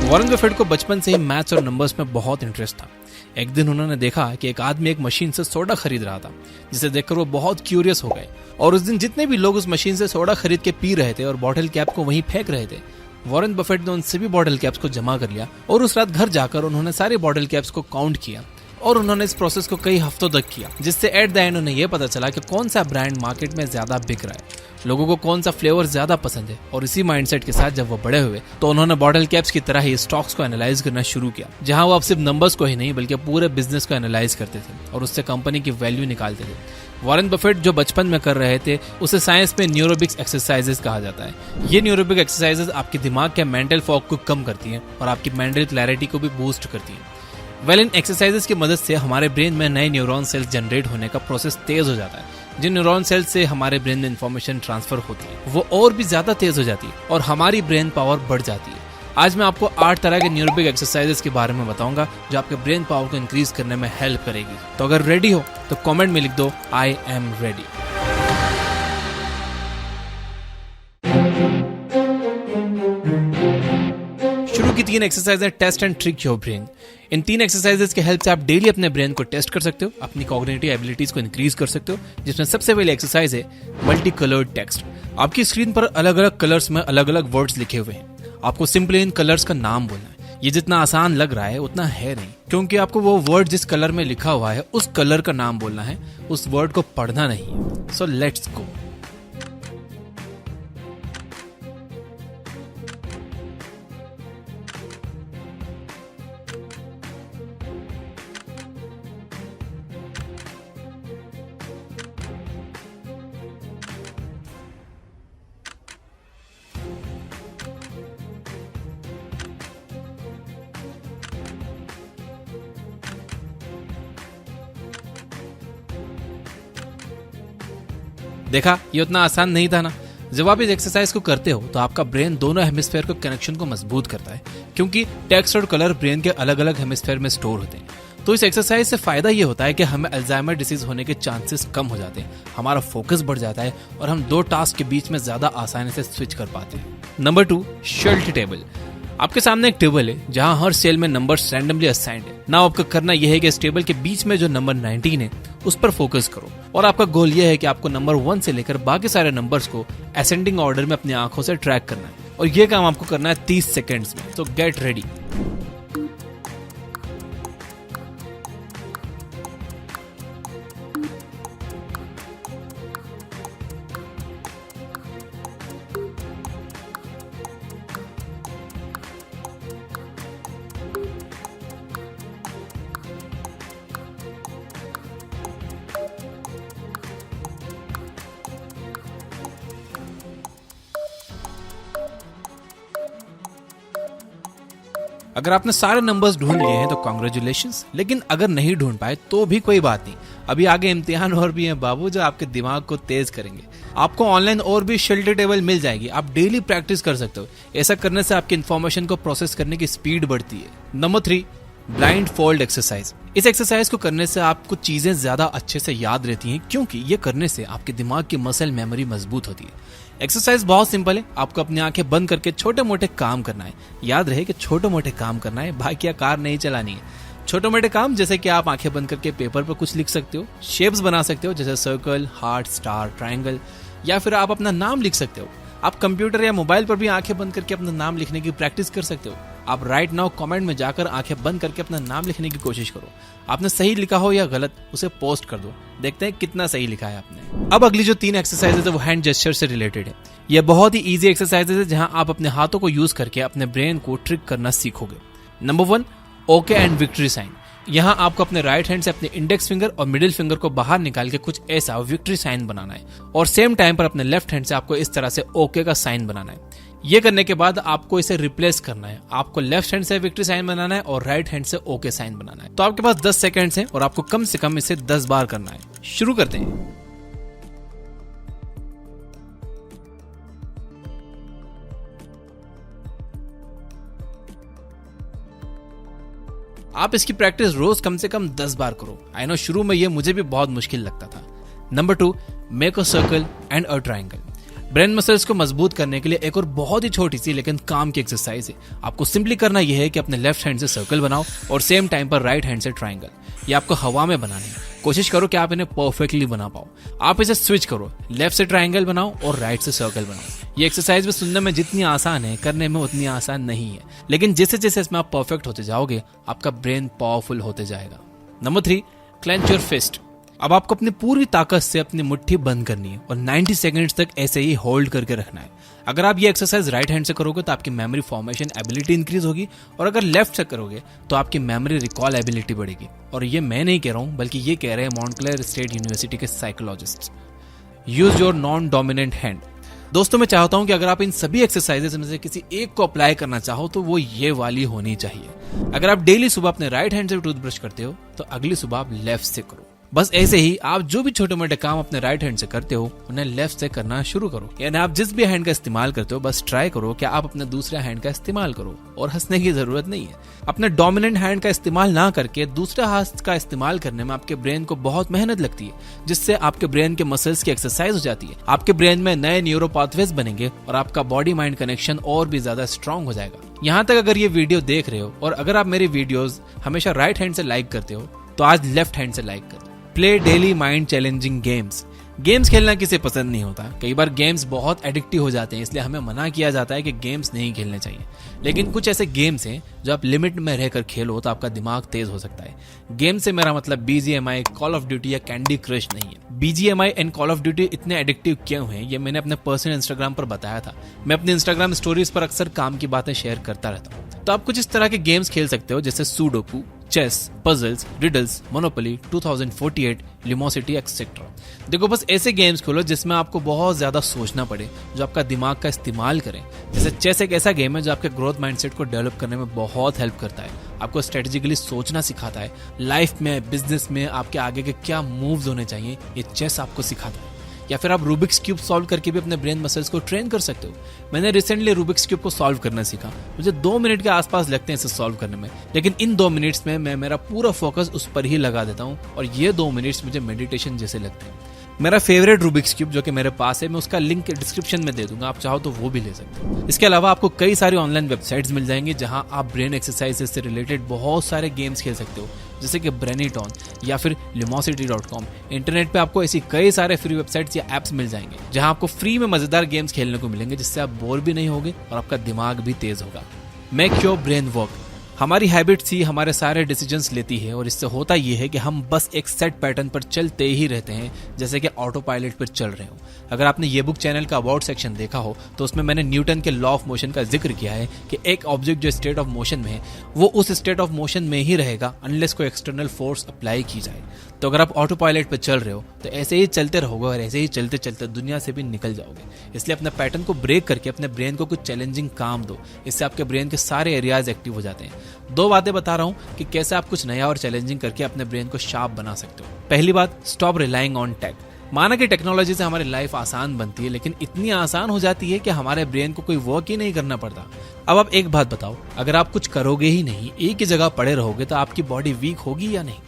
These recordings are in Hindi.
वॉरेन बफेट को बचपन से ही मैथ्स और नंबर्स में बहुत इंटरेस्ट था। एक दिन उन्होंने देखा कि एक आदमी एक मशीन से सोडा खरीद रहा था, जिसे देखकर वो बहुत क्यूरियस हो गए। और उस दिन जितने भी लोग उस मशीन से सोडा खरीद के पी रहे थे और बॉटल कैप को वहीं फेंक रहे थे, वॉरेन बफेट ने उन सभी बॉटल कैप्स को जमा कर लिया और उस रात घर जाकर उन्होंने सारे बॉटल कैप्स को काउंट किया। और उन्होंने इस प्रोसेस को कई हफ्तों तक किया, जिससे एट द एंड उन्हें यह पता चला कि कौन सा ब्रांड मार्केट में ज्यादा बिक रहा है, लोगों को कौन सा फ्लेवर ज्यादा पसंद है। और इसी माइंडसेट के साथ जब वो बड़े हुए तो उन्होंने बॉटल कैप्स की तरह ही स्टॉक्स को एनालाइज करना शुरू किया, जहां वो अब सिर्फ नंबर्स को ही नहीं बल्कि पूरे बिजनेस को एनालाइज करते थे और उससे कंपनी की वैल्यू निकालते थे। वॉरेन बफेट जो बचपन में कर रहे थे उसे साइंस में न्यूरोबिक्स एक्सरसाइजेस कहा जाता है। ये न्यूरोबिक एक्सरसाइजेस आपके दिमाग के मेंटल फॉग को कम करती हैं और आपकी मेंटल क्लैरिटी को भी बूस्ट करती हैं। इन एक्सरसाइजेस की मदद से हमारे ब्रेन में नए न्यूरॉन सेल्स जनरेट होने का प्रोसेस तेज हो जाता है। जिन न्यूरॉन सेल्स से हमारे ब्रेन में इंफॉर्मेशन ट्रांसफर होती है वो और भी ज्यादा तेज हो जाती है और हमारी ब्रेन पावर बढ़ जाती है। आज मैं आपको 8 तरह के न्यूरोबिक एक्सरसाइजेस के बारे में बताऊंगा जो आपके ब्रेन पावर को इंक्रीज करने में हेल्प करेगी। तो अगर रेडी हो तो कमेंट में लिख दो आई एम रेडी। शुरू की 3 एक्सरसाइज है test and trick your brain. इन 3 एक्सरसाइजेस के हेल्प से आप डेली अपने ब्रेन को टेस्ट कर सकते हो, अपनी कॉग्निटिव एबिलिटीज को इंक्रीज कर सकते हो, जिसमें सबसे पहली एक्सरसाइज है मल्टी कलर्ड टेक्स्ट। आपकी स्क्रीन पर अलग अलग कलर्स में अलग अलग वर्ड्स लिखे हुए हैं, आपको सिंपली इन कलर्स का नाम बोलना है। ये जितना आसान लग रहा है उतना है नहीं, क्योंकि आपको वो वर्ड जिस कलर में लिखा हुआ है उस कलर का नाम बोलना है, उस वर्ड को पढ़ना नहीं। So let's go. देखा, ये उतना आसान नहीं था ना। जब आप इस एक्सरसाइज को करते हो तो आपका ब्रेन दोनों हेमिस्फेयर को कनेक्शन को मजबूत करता है, क्योंकि टेक्स्ट और कलर ब्रेन के अलग अलग हेमिस्फेयर में स्टोर होते हैं। तो इस एक्सरसाइज से फायदा ये होता है कि हमें अल्जाइमर डिसीज होने के चांसेस कम हो जाते हैं, हमारा फोकस बढ़ जाता है और हम 2 टास्क के बीच में ज्यादा आसानी से स्विच कर पाते हैं। Number 2, shelled table. आपके सामने एक टेबल है जहां हर सेल में नंबर्स रैंडमली असाइंड है। ना आपको करना यह है कि इस टेबल के बीच में जो नंबर 19 है उस पर फोकस करो और आपका गोल यह है कि आपको नंबर 1 से लेकर बाकी सारे नंबर्स को असेंडिंग ऑर्डर में अपनी आंखों से ट्रैक करना है और यह काम आपको करना है 30 सेकेंड्स में। तो गेट रेडी। अगर आपने सारे नंबर्स ढूंढ लिए हैं तो कांग्रेचुलेशंस, लेकिन अगर नहीं ढूंढ पाए तो भी कोई बात नहीं। अभी आगे इम्तिहान और भी हैं बाबू जो आपके दिमाग को तेज करेंगे। आपको ऑनलाइन और भी शेल्टर टेबल मिल जाएगी, आप डेली प्रैक्टिस कर सकते हो। ऐसा करने से आपकी इन्फॉर्मेशन को प्रोसेस करने की स्पीड बढ़ती है। Number 3, blind fold exercise. इस एक्सरसाइज को करने से आपको चीजें ज्यादा अच्छे से याद रहती हैं, क्योंकि ये करने से आपके दिमाग की मसल मेमोरी मजबूत होती है। एक्सरसाइज बहुत सिंपल है, आपको अपनी आंखें बंद करके छोटे मोटे काम करना है। याद रहे कि छोटे मोटे काम करना है, बाकी कार नहीं चलानी है। छोटे मोटे काम जैसे कि आप आंखें बंद करके पेपर पर कुछ लिख सकते हो, शेप्स बना सकते हो जैसे सर्कल, हार्ट, स्टार, ट्रायंगल, या फिर आप अपना नाम लिख सकते हो। आप कंप्यूटर या मोबाइल पर भी आंखें बंद करके अपना नाम लिखने की प्रैक्टिस कर सकते हो। आप राइट नाउ कमेंट में जाकर आंखें बंद करके अपना नाम लिखने की कोशिश करो। आपने सही लिखा हो या गलत उसे पोस्ट कर दो, देखते हैं कितना सही लिखा है आपने। अब अगली जो 3 एक्सरसाइजेज है वो हैंड जेस्चर से रिलेटेड है। यह बहुत ही इजी एक्सरसाइजेज है जहां आप अपने हाथों को यूज करके अपने ब्रेन को ट्रिक करना सीखोगे। Number 1, okay and victory sign. यहाँ आपको अपने राइट हैंड से अपने इंडेक्स फिंगर और मिडिल फिंगर को बाहर निकाल के कुछ ऐसा विक्ट्री साइन बनाना है और सेम टाइम पर अपने लेफ्ट हैंड से आपको इस तरह से ओके का साइन बनाना है। ये करने के बाद आपको इसे रिप्लेस करना है। आपको लेफ्ट हैंड से विक्ट्री साइन बनाना है और राइट हैंड से ओके साइन बनाना है। तो आपके पास 10 सेकेंड्स हैं और आपको कम से कम इसे 10 बार करना है। शुरू करते हैं। आप इसकी प्रैक्टिस रोज कम से कम 10 बार करो। आई नो शुरू में ये मुझे भी बहुत मुश्किल लगता था। Number 2, make a circle and a triangle. Brain muscles को मजबूत करने के लिए एक और बहुत ही छोटी सी लेकिन काम की एक्सरसाइज है। आपको सिंपली करना यह है कि अपने लेफ्ट हैंड से सर्कल बनाओ और सेम टाइम पर राइट हैंड से ट्राइंगल। ये आपको हवा में बनाना है। कोशिश करो कि आप इन्हें परफेक्टली बना पाओ। आप इसे स्विच करो, लेफ्ट से ट्राइंगल बनाओ और राइट से सर्कल बनाओ। ये एक्सरसाइज भी सुनने में जितनी आसान है, करने में उतनी आसान नहीं है, लेकिन जैसे जैसे इसमें आप परफेक्ट होते जाओगे, आपका ब्रेन पावरफुल होते जाएगा। Number 3, clench your fist. अब आपको अपनी पूरी ताकत से अपनी मुट्ठी बंद करनी है और 90 सेकंड्स तक ऐसे ही होल्ड करके रखना है। अगर आप ये एक्सरसाइज राइट हैंड से करोगे तो आपकी मेमोरी फॉर्मेशन एबिलिटी इंक्रीज होगी, और अगर लेफ्ट से करोगे तो आपकी मेमोरी रिकॉल एबिलिटी बढ़ेगी। और ये मैं नहीं कह रहा हूं, बल्कि ये कह रहे हैं मॉन्टक्लेयर स्टेट यूनिवर्सिटी के psychologist. Use your non dominant hand. दोस्तों, मैं चाहता हूं कि अगर आप इन सभी एक्सरसाइजेस में से किसी एक को अप्लाई करना चाहो तो वो ये वाली होनी चाहिए। अगर आप डेली सुबह अपने राइट हैंड से टूथब्रश करते हो तो अगली सुबह आप लेफ्ट से करो। बस ऐसे ही आप जो भी छोटे मोटे काम अपने राइट हैंड से करते हो उन्हें लेफ्ट से करना शुरू करो। यानी आप जिस भी हैंड का इस्तेमाल करते हो, बस ट्राई करो कि आप अपने दूसरे हैंड का इस्तेमाल करो। और हंसने की जरूरत नहीं है। अपने डोमिनेंट हैंड का इस्तेमाल ना करके दूसरे हाथ का इस्तेमाल करने में आपके ब्रेन को बहुत मेहनत लगती है, जिससे आपके ब्रेन के मसल्स की एक्सरसाइज हो जाती है। आपके ब्रेन में नए न्यूरो पाथवेज बनेंगे और आपका बॉडी माइंड कनेक्शन और भी ज्यादा स्ट्रांग हो जाएगा। यहाँ तक अगर ये वीडियो देख रहे हो और अगर आप मेरी वीडियोस हमेशा राइट हैंड से लाइक करते हो तो आज लेफ्ट हैंड से लाइक कर दो। Play daily mind challenging games. Games खेलना किसे पसंद नहीं होता। कई बार गेम्स बहुत एडिक्टिव हो जाते हैं, इसलिए हमें मना किया जाता है कि गेम्स नहीं खेलने चाहिए। लेकिन कुछ ऐसे गेम्स हैं जो आप लिमिट में रहकर खेलो तो आपका दिमाग तेज हो सकता है। गेम से मेरा मतलब BGMI, कॉल ऑफ ड्यूटी या कैंडी क्रश नहीं है। BGMI and call of duty इतने एडिक्टिव क्यों हैं, ये मैंने अपने पर्सनल इंस्टाग्राम पर बताया था। मैं अपने इंस्टाग्राम स्टोरीज पर अक्सर काम की बातें शेयर करता रहता हूँ। तो आप कुछ इस तरह के गेम्स खेल सकते हो जैसे sudoku, chess, puzzles, riddles, Monopoly, 2048, Lumosity etcetera. देखो, बस ऐसे गेम्स खेलो जिसमें आपको बहुत ज्यादा सोचना पड़े, जो आपका दिमाग का इस्तेमाल करें। जैसे चेस एक ऐसा गेम है जो आपके ग्रोथ माइंडसेट को डेवलप करने में बहुत हेल्प करता है। आपको स्ट्रेटेजिकली सोचना सिखाता है। लाइफ में, बिजनेस में आपके आगे के क्या मूव्स होने चाहिए, ये चेस आपको सिखाता है। या फिर आप रूबिक्स क्यूब सॉल्व करके भी अपने ब्रेन मसल्स को ट्रेन कर सकते हो। मैंने रिसेंटली रूबिक्स क्यूब को सॉल्व करना सीखा। मुझे 2 मिनट के आसपास लगते हैं इसे सॉल्व करने में, लेकिन इन 2 मिनट्स में मैं मेरा पूरा फोकस उस पर ही लगा देता हूँ और ये 2 मिनट्स मुझे मेडिटेशन जैसे लगते हैं। मेरा फेवरेट रूबिक्स क्यूब जो कि मेरे पास है, मैं उसका लिंक डिस्क्रिप्शन में दे दूंगा, आप चाहो तो वो भी ले सकते हो। इसके अलावा आपको कई सारी ऑनलाइन वेबसाइट्स मिल जाएंगी जहां आप ब्रेन एक्सरसाइजेस से रिलेटेड बहुत सारे गेम्स खेल सकते हो, जैसे कि ब्रेनीटॉन या फिर limosity.com। इंटरनेट पे आपको ऐसी कई सारे फ्री वेबसाइट्स या एप्स मिल जाएंगे जहां आपको फ्री में मजेदार गेम्स खेलने को मिलेंगे, जिससे आप बोर भी नहीं होगे और आपका दिमाग भी तेज होगा। Make your brain work. हमारी हैबिट्स ही हमारे सारे डिसीजंस लेती है और इससे होता यह है कि हम बस एक सेट पैटर्न पर चलते ही रहते हैं, जैसे कि ऑटो पायलट पर चल रहे हो। अगर आपने ये बुक चैनल का अबाउट सेक्शन देखा हो तो उसमें मैंने न्यूटन के लॉ ऑफ मोशन का जिक्र किया है कि एक ऑब्जेक्ट जो स्टेट ऑफ मोशन में है वो उस स्टेट ऑफ मोशन में ही रहेगा अनलेस कोई एक्सटर्नल फोर्स अप्लाई की जाए। तो अगर आप ऑटो पायलट पर चल रहे हो तो ऐसे ही चलते रहोगे और ऐसे ही चलते चलते दुनिया से भी निकल जाओगे। इसलिए अपने पैटर्न को ब्रेक करके अपने ब्रेन को कुछ चैलेंजिंग काम दो। इससे आपके ब्रेन के सारे एरियाज एक्टिव हो जाते हैं। 2 बातें बता रहा हूं कि कैसे आप कुछ नया और चैलेंजिंग करके अपने ब्रेन को शार्प बना सकते हो। पहली बात, स्टॉप रिलाइंग ऑन टेक। माना कि टेक्नोलॉजी से हमारी लाइफ आसान बनती है, लेकिन इतनी आसान हो जाती है कि हमारे ब्रेन को कोई वर्क ही नहीं करना पड़ता। अब आप एक बात बताओ, अगर आप कुछ करोगे ही नहीं, एक ही जगह पड़े रहोगे, तो आपकी बॉडी वीक होगी या नहीं?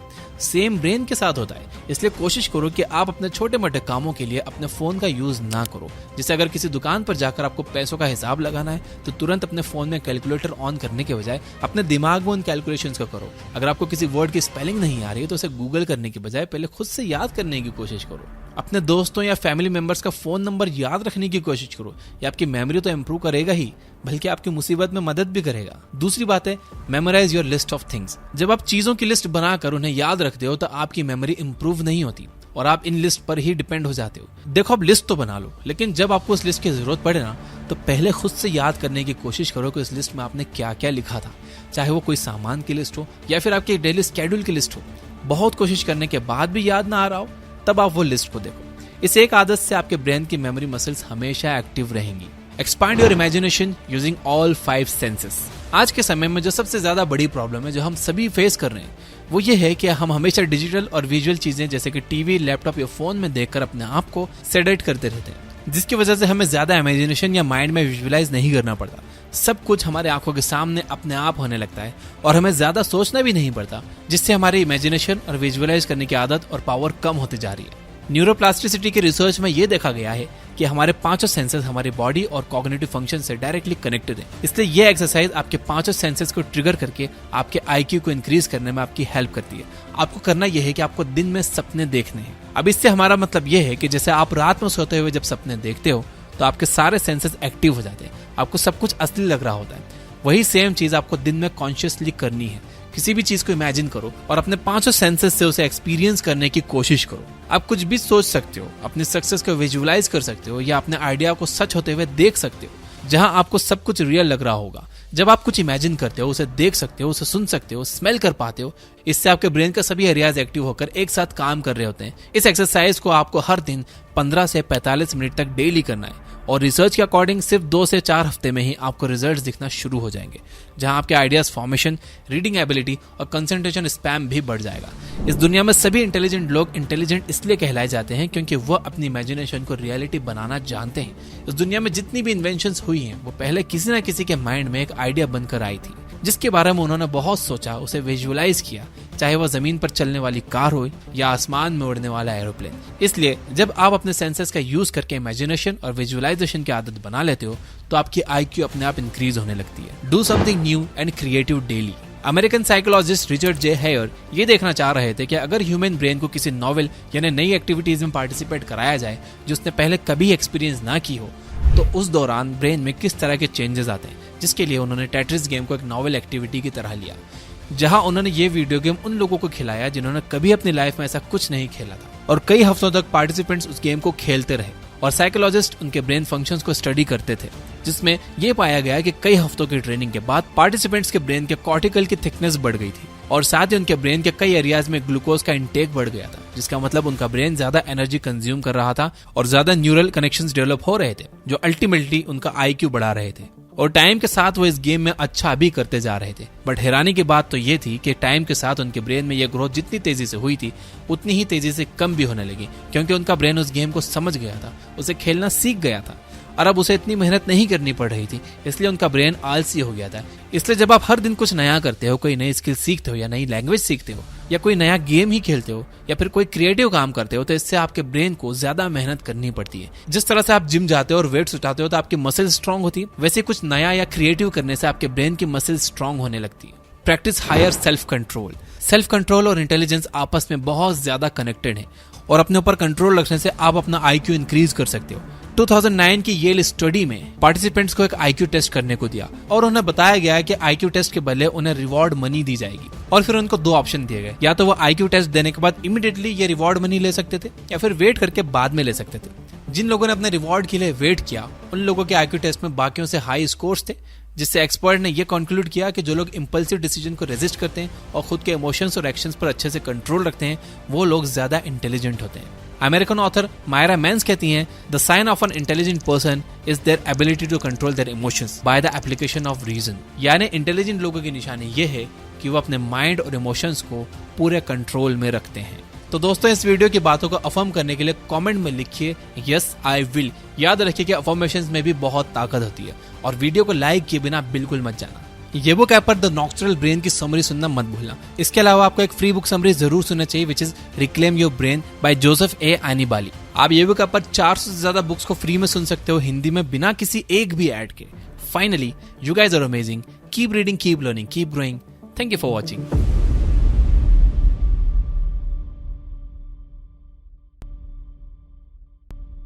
सेम ब्रेन के साथ होता है। इसलिए कोशिश करो कि आप अपने छोटे मोटे कामों के लिए अपने फोन का यूज ना करो। जैसे अगर किसी दुकान पर जाकर आपको पैसों का हिसाब लगाना है तो तुरंत अपने फोन में कैलकुलेटर ऑन करने के बजाय अपने दिमाग में उन कैलकुलेशंस को करो। अगर आपको किसी वर्ड की स्पेलिंग नहीं आ रही है तो उसे गूगल करने की बजाय पहले खुद से याद करने की कोशिश करो। अपने दोस्तों या फैमिली मेंबर्स का फोन नंबर याद रखने की कोशिश करो। ये आपकी मेमोरी तो इंप्रूव करेगा ही, बल्कि आपकी मुसीबत में मदद भी करेगा। दूसरी बात है, memorise your list of things. जब आप चीजों की लिस्ट बनाकर उन्हें याद रखते हो तो आपकी मेमोरी इंप्रूव नहीं होती और आप इन लिस्ट पर ही डिपेंड हो जाते हो। देखो, आप लिस्ट तो बना लो, लेकिन जब आपको उस लिस्ट की जरूरत पड़े ना, तो पहले खुद से याद करने की कोशिश करो कि उस लिस्ट में आपने क्या क्या लिखा था। चाहे वो कोई सामान की लिस्ट हो या फिर आपके डेली स्केड्यूल की लिस्ट हो। बहुत कोशिश करने के बाद भी याद ना आ रहा हो, तब आप वो लिस्ट को देखो। इस एक आदत से आपके ब्रेन की मेमोरी मसल्स हमेशा एक्टिव रहेंगी। Expand your imagination using all 5 senses. आज के समय में जो सबसे ज्यादा बड़ी प्रॉब्लम है जो हम सभी फेस कर रहे हैं वो ये है कि हम हमेशा डिजिटल और विजुअल चीजें जैसे कि टीवी, लैपटॉप या फोन में देखकर अपने आप को सेडेट करते रहते हैं, जिसकी वजह से हमें ज्यादा इमेजिनेशन या माइंड में विजुअलाइज नहीं करना पड़ता। सब कुछ हमारे आंखों के सामने अपने आप होने लगता है और हमें ज्यादा सोचना भी नहीं पड़ता, जिससे हमारी इमेजिनेशन और विजुअलाइज करने की आदत और पावर कम होती जा रही है। न्यूरोप्लास्टिसिटी के रिसर्च में ये देखा गया है कि हमारे पांचों सेंसेस हमारी बॉडी और कॉग्निटिव फंक्शन से डायरेक्टली कनेक्टेड है। इसलिए ये एक्सरसाइज आपके पांचों सेंसेस को ट्रिगर करके आपके IQ को इंक्रीज करने में आपकी हेल्प करती है। आपको करना यह है कि आपको दिन में सपने देखने हैं। अब इससे हमारा मतलब यह है कि जैसे आप रात में सोते हुए जब सपने देखते हो तो आपके सारे सेंसेस एक्टिव हो जाते हैं, आपको सब कुछ असली लग रहा होता है। वही सेम चीज आपको दिन में कॉन्शियसली करनी है। किसी भी चीज को इमेजिन करो और अपने पांचों सेंसेस से उसे एक्सपीरियंस करने की कोशिश करो। आप कुछ भी सोच सकते हो, अपनी सक्सेस को विजुअलाइज कर सकते हो या अपने आइडिया को सच होते हुए देख सकते हो, जहां आपको सब कुछ रियल लग रहा होगा। जब आप कुछ इमेजिन करते हो, उसे देख सकते हो, उसे सुन सकते हो, स्मेल कर पाते हो, इससे आपके ब्रेन का सभी एरियाज एक्टिव होकर एक साथ काम कर रहे होते हैं। इस एक्सरसाइज को आपको हर दिन 15 से 45 मिनट तक डेली करना है और रिसर्च के अकॉर्डिंग सिर्फ 2 से 4 हफ्ते में ही आपको रिजल्ट्स दिखना शुरू हो जाएंगे, जहां आपके आइडियाज फॉर्मेशन, रीडिंग एबिलिटी और कंसंट्रेशन स्पैम भी बढ़ जाएगा। इस दुनिया में सभी इंटेलिजेंट लोग इंटेलिजेंट इसलिए कहलाए जाते हैं क्योंकि वह अपनी इमेजिनेशन को रियलिटी बनाना जानते हैं। इस दुनिया में जितनी भी इन्वेंशंस हुई हैं वो पहले किसी न किसी के माइंड में एक आइडिया बनकर आई थी, जिसके बारे में उन्होंने बहुत सोचा, उसे विजुअलाइज किया, चाहे वह जमीन पर चलने वाली कार हो या आसमान में उड़ने वाला एरोप्लेन। इसलिए जब आप अपने सेंसेस का यूज करके इमेजिनेशन और विजुअलाइजेशन की आदत बना लेते हो तो आपकी IQ अपने आप इंक्रीज होने लगती है। Do something new and creative daily. American psychologist Richard J Haier ये देखना चाह रहे थे कि अगर ह्यूमन ब्रेन को किसी नॉवेल यानी नई एक्टिविटीज में पार्टिसिपेट कराया जाए जो उसने पहले कभी एक्सपीरियंस ना की हो, तो उस दौरान ब्रेन में किस तरह के चेंजेस आते हैं, जिसके लिए उन्होंने टेट्रिस गेम को एक नॉवेल एक्टिविटी की तरह लिया, जहां उन्होंने ये वीडियो गेम उन लोगों को खिलाया जिन्होंने कभी अपनी लाइफ में ऐसा कुछ नहीं खेला था, और कई हफ्तों तक पार्टिसिपेंट्स उस गेम को खेलते रहे और साइकोलॉजिस्ट उनके ब्रेन फंक्शंस को स्टडी करते थे, जिसमें यह पाया गया कि कई हफ्तों की ट्रेनिंग के बाद पार्टिसिपेंट्स के ब्रेन के कॉर्टिकल की थिकनेस बढ़ गई थी और साथ ही उनके ब्रेन के कई एरियाज में ग्लूकोज का इंटेक बढ़ गया था, जिसका मतलब उनका ब्रेन ज्यादा एनर्जी कंज्यूम कर रहा था और ज्यादा न्यूरल कनेक्शंस डेवलप हो रहे थे, जो अल्टीमेटली उनका IQ बढ़ा रहे थे। और टाइम के साथ वो इस गेम में अच्छा भी करते जा रहे थे। बट हैरानी की बात तो ये थी कि टाइम के साथ उनके ब्रेन में ये ग्रोथ जितनी तेजी से हुई थी उतनी ही तेजी से कम भी होने लगी, क्योंकि उनका ब्रेन उस गेम को समझ गया था, उसे खेलना सीख गया था और अब उसे इतनी मेहनत नहीं करनी पड़ रही थी, इसलिए उनका ब्रेन आलसी हो गया था। इसलिए जब आप हर दिन कुछ नया करते हो, कोई नई स्किल सीखते हो या नई लैंग्वेज सीखते हो या कोई नया गेम ही खेलते हो या फिर कोई क्रिएटिव काम करते हो, तो इससे आपके ब्रेन को ज्यादा मेहनत करनी पड़ती है। जिस तरह से आप जिम जाते हो और वेट्स उठाते हो तो आपकी मसल स्ट्रांग होती है, वैसे कुछ नया या क्रिएटिव करने से आपके ब्रेन की मसल स्ट्रांग होने लगती है। Practise higher self control. Self control और इंटेलिजेंस आपस में बहुत ज्यादा कनेक्टेड है और अपने ऊपर कंट्रोल रखने से आप अपना IQ इंक्रीज कर सकते हो। 2009 की येल स्टडी में पार्टिसिपेंट्स को एक IQ टेस्ट करने को दिया और उन्हें बताया गया कि IQ टेस्ट के बदले उन्हें रिवॉर्ड मनी दी जाएगी, और फिर उनको 2 ऑप्शन दिए गए, या तो वो IQ टेस्ट देने के बाद इमीडिएटली ये रिवॉर्ड मनी ले सकते थे या फिर वेट करके बाद में ले सकते थे। जिन लोगों ने अपने रिवॉर्ड के लिए वेट किया उन लोगों के IQ टेस्ट में बाकियों से हाई स्कोर्स थे, जिससे एक्सपर्ट ने यह कंक्लूड किया कि जो लोग इंपल्सिव डिसीजन को रेजिस्ट करते हैं और खुद के इमोशंस और एक्शंस पर अच्छे से कंट्रोल रखते हैं, वो लोग ज्यादा इंटेलिजेंट होते हैं। अमेरिकन ऑथर मायरा मेंस कहती हैं, the sign of an intelligent person is their ability to control their emotions by the application of reason. यानी इंटेलिजेंट लोगों की निशानी ये है कि वो अपने माइंड और इमोशंस को पूरे कंट्रोल में रखते हैं। तो दोस्तों, इस वीडियो की बातों को अफर्म करने के लिए कमेंट में लिखिए यस आई विल। याद रखिए कि अफर्मेशंस में भी बहुत ताकत होती है, और वीडियो को लाइक किए बिना बिल्कुल मत जाना। ये बुक ऐप पर द नॉक्चुरल ब्रेन की समरी सुनना मत भूलना। इसके अलावा आपको एक फ्री बुक समरी जरूर सुनना चाहिए, which is reclaim your brain by Joseph A Annibali. आप ये बुक ऐप पर 400 से ज्यादा बुक्स को फ्री में सुन सकते हो, हिंदी में, बिना किसी एक भी ऐड के। Finally, you guys are amazing. Keep reading, keep learning, keep growing. Thank you for watching.